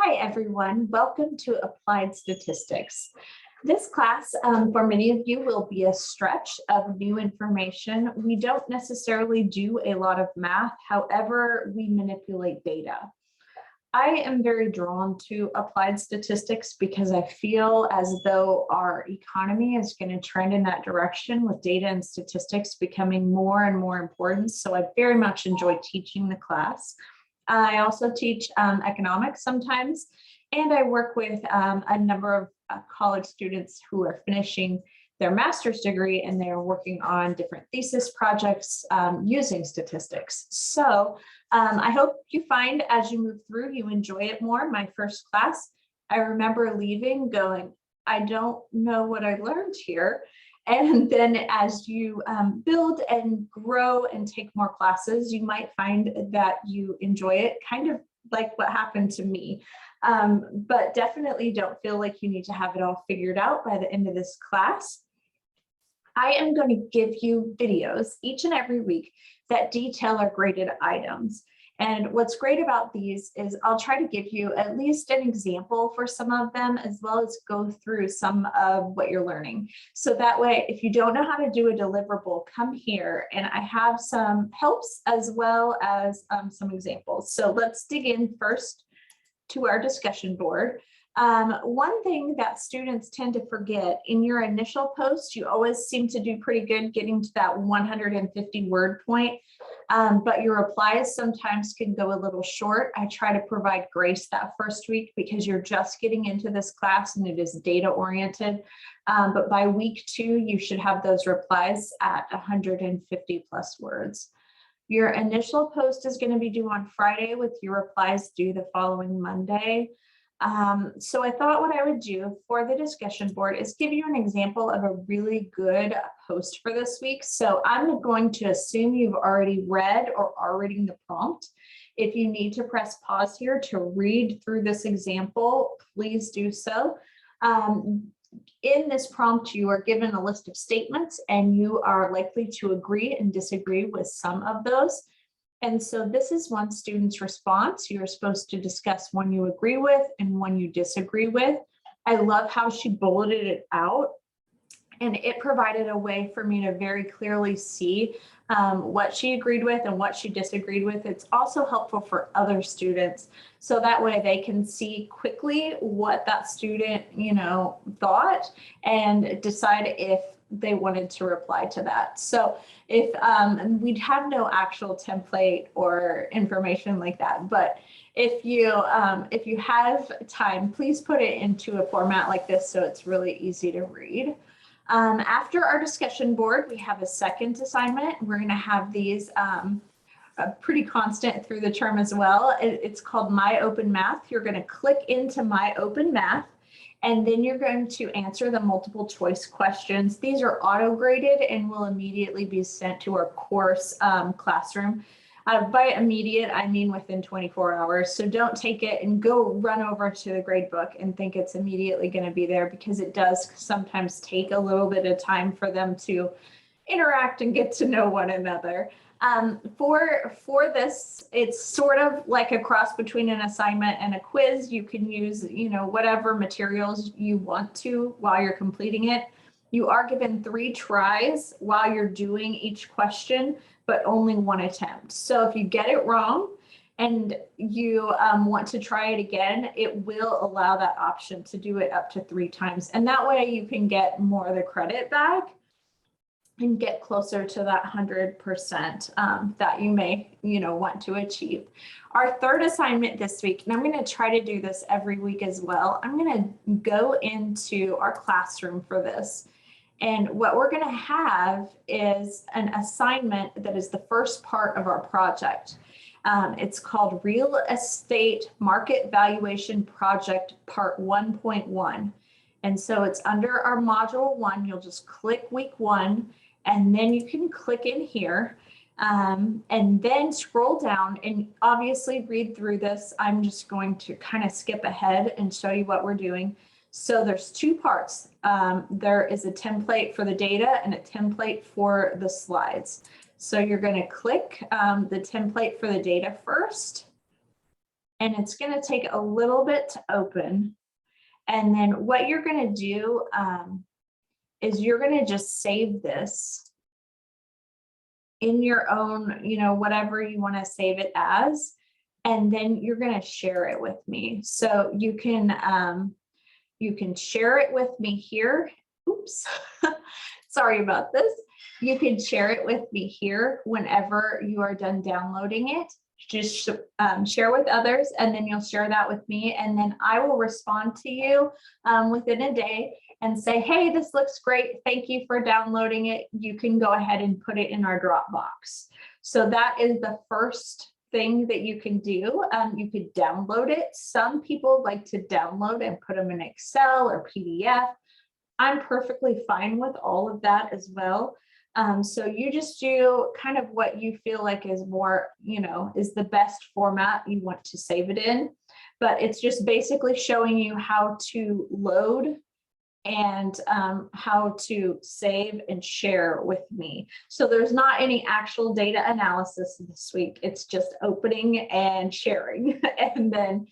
Hi, everyone. Welcome to Applied Statistics. This class, for many of you, will be a stretch of new information. We don't necessarily do a lot of math. However, we manipulate data. I am very drawn to applied statistics because I feel as though our economy is going to trend in that direction with data and statistics becoming more and more important. So I very much enjoy teaching the class. I also teach economics sometimes, and I work with a number of college students who are finishing their master's degree and they're working on different thesis projects using statistics. So I hope you find as you move through, you enjoy it more. My first class, I remember leaving going, I don't know what I learned here. And then as you build and grow and take more classes, you might find that you enjoy it, kind of like what happened to me. But definitely don't feel like you need to have it all figured out by the end of this class. I am going to give you videos each and every week that detail our graded items. And what's great about these is I'll try to give you at least an example for some of them, as well as go through some of what you're learning. So that way, if you don't know how to do a deliverable, come here and I have some helps as well as some examples. So let's dig in first to our discussion board. One thing that students tend to forget in your initial post, you always seem to do pretty good getting to that 150 word point, but your replies sometimes can go a little short. I try to provide grace that first week because you're just getting into this class and it is data oriented. But by week 2, you should have those replies at 150 plus words. Your initial post is going to be due on Friday with your replies due the following Monday. So I thought what I would do for the discussion board is give you an example of a really good post for this week. So I'm going to assume you've already read or are reading the prompt. If you need to press pause here to read through this example, please do so. In this prompt, you are given a list of statements and you are likely to agree and disagree with some of those. And so this is one student's response. You're supposed to discuss one you agree with and one you disagree with. I love how she bulleted it out, and it provided a way for me to very clearly see what she agreed with and what she disagreed with. It's also helpful for other students, so that way they can see quickly what that student, thought and decide if they wanted to reply to that. So if we'd have no actual template or information like that, but if you have time, please put it into a format like this so it's really easy to read. After our discussion board, we have a second assignment. We're going to have these pretty constant through the term as well. It's called My Open Math. You're going to click into My Open Math, and then you're going to answer the multiple choice questions. These are auto-graded and will immediately be sent to our course classroom. By immediate, I mean within 24 hours. So don't take it and go run over to the grade book and think it's immediately going to be there, because it does sometimes take a little bit of time for them to interact and get to know one another. For this, it's sort of like a cross between an assignment and a quiz. You can use, whatever materials you want to while you're completing it. You are given 3 tries while you're doing each question, but only 1 attempt. So if you get it wrong and you want to try it again, it will allow that option to do it up to 3 times. And that way you can get more of the credit back and get closer to that 100% that you may, want to achieve. Our third assignment this week, and I'm going to try to do this every week as well, I'm going to go into our classroom for this. And what we're going to have is an assignment that is the first part of our project. It's called Real Estate Market Valuation Project Part 1.1. And so it's under our module 1. You'll just click week 1, and then you can click in here and then scroll down and obviously read through this. I'm just going to kind of skip ahead and show you what we're doing. So there's 2 parts. There is a template for the data and a template for the slides. So you're going to click the template for the data first, and it's going to take a little bit to open. And then what you're going to do is you're going to just save this in your own, whatever you want to save it as, and then you're going to share it with me. So you can share it with me here. Oops, sorry about this. You can share it with me here whenever you are done downloading it. Just share with others, and then you'll share that with me, and then I will respond to you within a day and say, hey, this looks great. Thank you for downloading it. You can go ahead and put it in our Dropbox. So that is the first thing that you can do. You could download it. Some people like to download and put them in Excel or PDF. I'm perfectly fine with all of that as well. So you just do kind of what you feel like is more, is the best format you want to save it in. But it's just basically showing you how to load and how to save and share with me. So there's not any actual data analysis this week. It's just opening and sharing and then,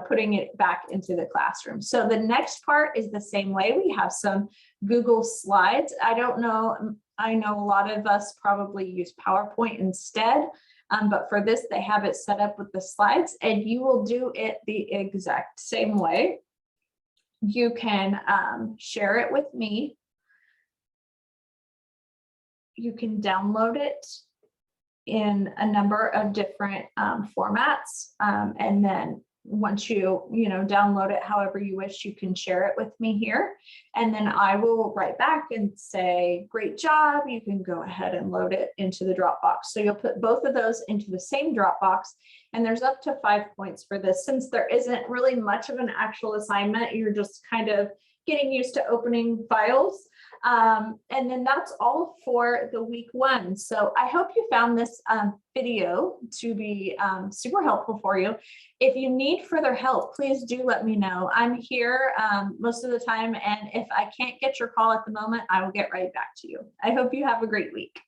putting it back into the classroom. So the next part is the same way. We have some Google Slides. I know a lot of us probably use PowerPoint instead, but for this, they have it set up with the slides, and you will do it the exact same way. You can share it with me. You can download it in a number of different formats, and then once you download it however you wish, you can share it with me here, and then I will write back and say, great job, you can go ahead and load it into the Dropbox. So you'll put both of those into the same Dropbox, and there's up to 5 points for this. Since there isn't really much of an actual assignment, you're just kind of getting used to opening files. And then that's all for the week 1. So I hope you found this video to be super helpful for you. If you need further help, please do let me know. I'm here most of the time, and if I can't get your call at the moment, I will get right back to you. I hope you have a great week.